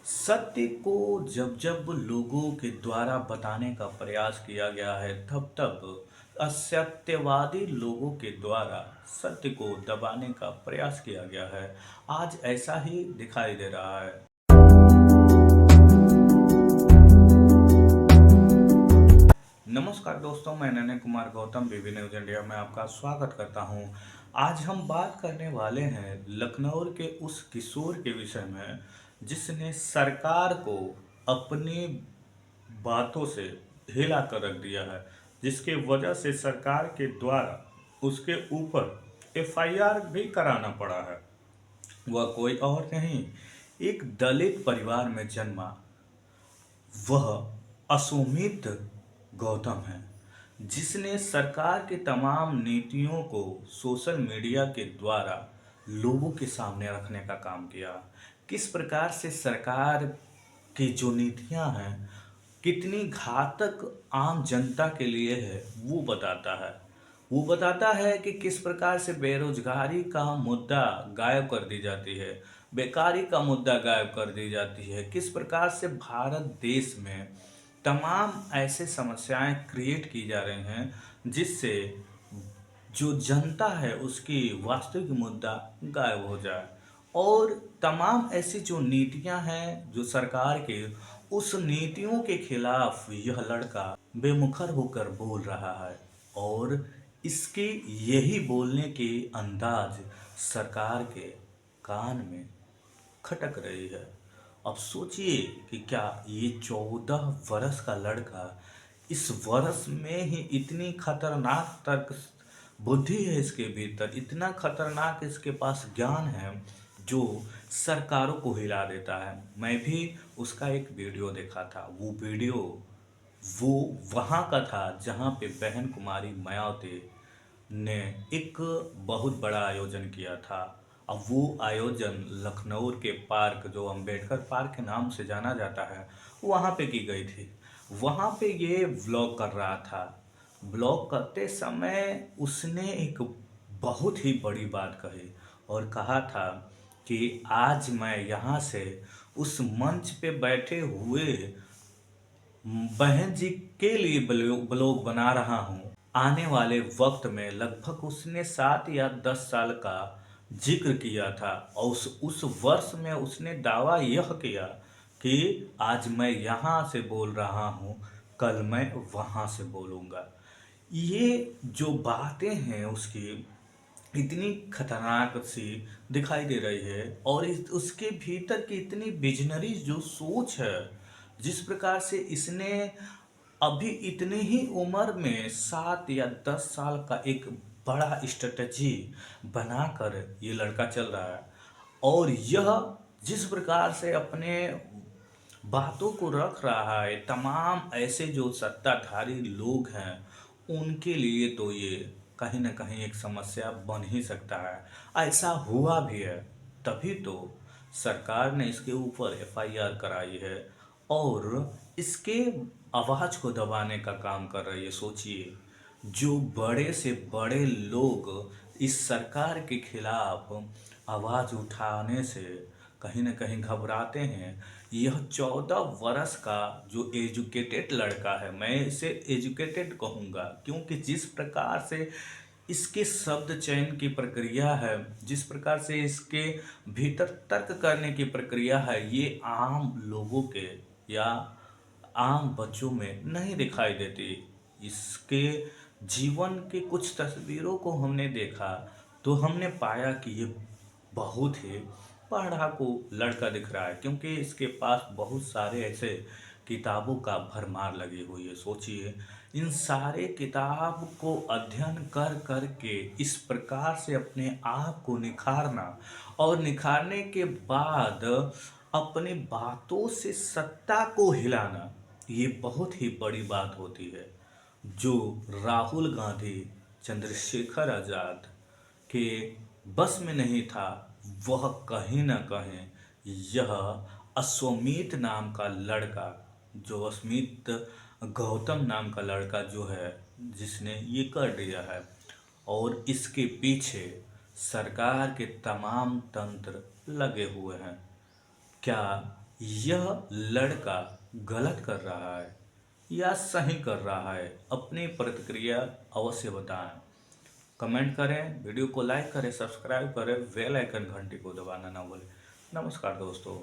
सत्य को जब जब लोगों के द्वारा बताने का प्रयास किया गया है तब तब असत्यवादी लोगों के द्वारा सत्य को दबाने का प्रयास किया गया है। आज ऐसा ही दिखाई दे रहा है। नमस्कार दोस्तों, मैं नन्हे कुमार गौतम बीबी न्यूज इंडिया में आपका स्वागत करता हूं। आज हम बात करने वाले हैं लखनऊ के उस किशोर के विषय में जिसने सरकार को अपनी बातों से हिला कर रख दिया है, जिसके वजह से सरकार के द्वारा उसके ऊपर एफआईआर भी कराना पड़ा है। वह कोई और नहीं, एक दलित परिवार में जन्मा वह अशोमित गौतम है, जिसने सरकार की तमाम नीतियों को सोशल मीडिया के द्वारा लोगों के सामने रखने का काम किया। किस प्रकार से सरकार की जो नीतियां हैं कितनी घातक आम जनता के लिए है वो बताता है कि किस प्रकार से बेरोजगारी का मुद्दा गायब कर दी जाती है, बेकारी का मुद्दा गायब कर दी जाती है, किस प्रकार से भारत देश में तमाम ऐसे समस्याएं क्रिएट की जा रही हैं जिससे जो जनता है उसकी वास्तविक मुद्दा गायब हो जाए। और तमाम ऐसी जो नीतियां हैं जो सरकार के, उस नीतियों के खिलाफ यह लड़का बेमुखर होकर बोल रहा है और इसके यही बोलने के अंदाज सरकार के कान में खटक रही है। अब सोचिए कि क्या ये 14 वर्ष का लड़का, इस वर्ष में ही इतनी खतरनाक तर्क बुद्धि है इसके भीतर, इतना खतरनाक इसके पास ज्ञान है जो सरकारों को हिला देता है। मैं भी उसका एक वीडियो देखा था। वो वहाँ का था जहाँ पे बहन कुमारी मायावती ने एक बहुत बड़ा आयोजन किया था। अब वो आयोजन लखनऊ के पार्क, जो अंबेडकर पार्क के नाम से जाना जाता है, वहाँ पे की गई थी। वहाँ पे ये व्लॉग कर रहा था। व्लॉग करते समय उसने एक बहुत ही बड़ी बात कही और कहा था कि आज मैं यहाँ से उस मंच पे बैठे हुए बहन जी के लिए ब्लॉग बना रहा हूँ। आने वाले वक्त में लगभग उसने 7 या 10 साल का जिक्र किया था और उस वर्ष में उसने दावा यह किया कि आज मैं यहाँ से बोल रहा हूँ, कल मैं वहाँ से बोलूँगा। ये जो बातें हैं उसकी इतनी खतरनाक सी दिखाई दे रही है और उसके भीतर की इतनी विजनरी जो सोच है, जिस प्रकार से इसने अभी इतनी ही उम्र में 7 या 10 साल का एक बड़ा स्ट्रेटजी बनाकर ये लड़का चल रहा है। और यह जिस प्रकार से अपने बातों को रख रहा है, तमाम ऐसे जो सत्ताधारी लोग हैं उनके लिए तो ये कहीं ना कहीं एक समस्या बन ही सकता है। ऐसा हुआ भी है, तभी तो सरकार ने इसके ऊपर एफआईआर कराई है और इसके आवाज को दबाने का काम कर रही है। सोचिए, जो बड़े से बड़े लोग इस सरकार के खिलाफ आवाज उठाने से कहीं ना कहीं घबराते हैं। यह 14 वर्ष का जो एजुकेटेड लड़का है, मैं इसे एजुकेटेड कहूँगा क्योंकि जिस प्रकार से इसके शब्द चयन की प्रक्रिया है, जिस प्रकार से इसके भीतर तर्क करने की प्रक्रिया है, ये आम लोगों के या आम बच्चों में नहीं दिखाई देती। इसके जीवन के कुछ तस्वीरों को हमने देखा तो हमने पाया कि ये बहुत ही पढ़ाकू लड़का दिख रहा है, क्योंकि इसके पास बहुत सारे ऐसे किताबों का भरमार लगी हुई है। सोचिए, इन सारे किताब को अध्ययन कर कर के इस प्रकार से अपने आप को निखारना और निखारने के बाद अपनी बातों से सत्ता को हिलाना, ये बहुत ही बड़ी बात होती है। जो राहुल गांधी, चंद्रशेखर आजाद के बस में नहीं था, वह कहीं ना कहीं यह अश्वमीत नाम का लड़का, जो अश्वमीत गौतम नाम का लड़का जो है, जिसने ये कर दिया है। और इसके पीछे सरकार के तमाम तंत्र लगे हुए हैं। क्या यह लड़का गलत कर रहा है या सही कर रहा है? अपनी प्रतिक्रिया अवश्य बताएं। कमेंट करें, वीडियो को लाइक करें, सब्सक्राइब करें, बेल आइकन घंटी को दबाना ना भूलें। नमस्कार दोस्तों।